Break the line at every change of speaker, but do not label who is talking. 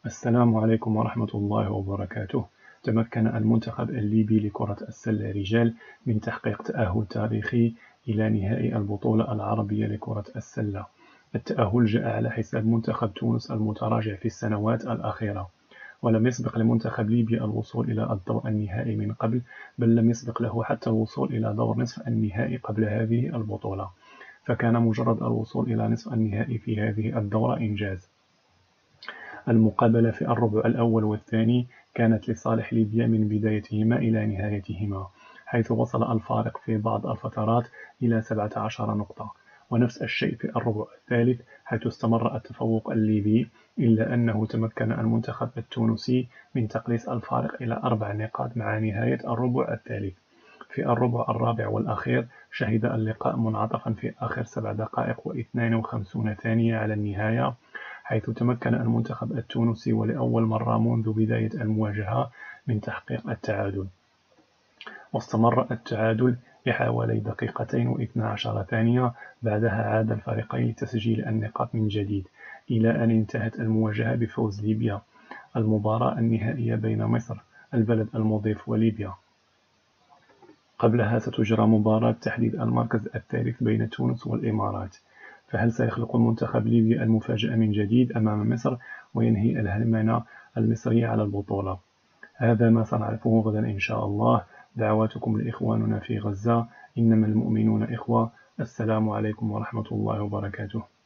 السلام عليكم ورحمة الله وبركاته. تمكن المنتخب الليبي لكرة السلة رجال من تحقيق تأهل تاريخي إلى نهائي البطولة العربية لكرة السلة. التأهل جاء على حساب منتخب تونس المتراجع في السنوات الأخيرة، ولم يسبق لمنتخب ليبيا الوصول إلى الدور النهائي من قبل، بل لم يسبق له حتى الوصول إلى دور نصف النهائي قبل هذه البطولة، فكان مجرد الوصول إلى نصف النهائي في هذه الدورة إنجاز. المقابلة في الربع الأول والثاني كانت لصالح ليبيا من بدايتهما إلى نهايتهما، حيث وصل الفارق في بعض الفترات إلى 17 نقطة، ونفس الشيء في الربع الثالث حيث استمر التفوق الليبي، إلا أنه تمكن المنتخب التونسي من تقليص الفارق إلى 4 نقاط مع نهاية الربع الثالث. في الربع الرابع والأخير شهد اللقاء منعطفا في آخر 7 دقائق و52 ثانية على النهاية، حيث تمكن المنتخب التونسي ولأول مرة منذ بداية المواجهة من تحقيق التعادل، واستمر التعادل لحوالي 2 دقيقتين و12 ثانية. بعدها عاد الفريقين لتسجيل النقاط من جديد، إلى أن انتهت المواجهة بفوز ليبيا. المباراة النهائية بين مصر البلد المضيف وليبيا. قبلها ستجرى مباراة تحديد المركز الثالث بين تونس والإمارات. فهل سيخلق منتخب ليبيا المفاجأة من جديد أمام مصر وينهي الهيمنة المصرية على البطولة؟ هذا ما سنعرفه غدا إن شاء الله. دعواتكم لإخواننا في غزة، إنما المؤمنون إخوة. السلام عليكم ورحمة الله وبركاته.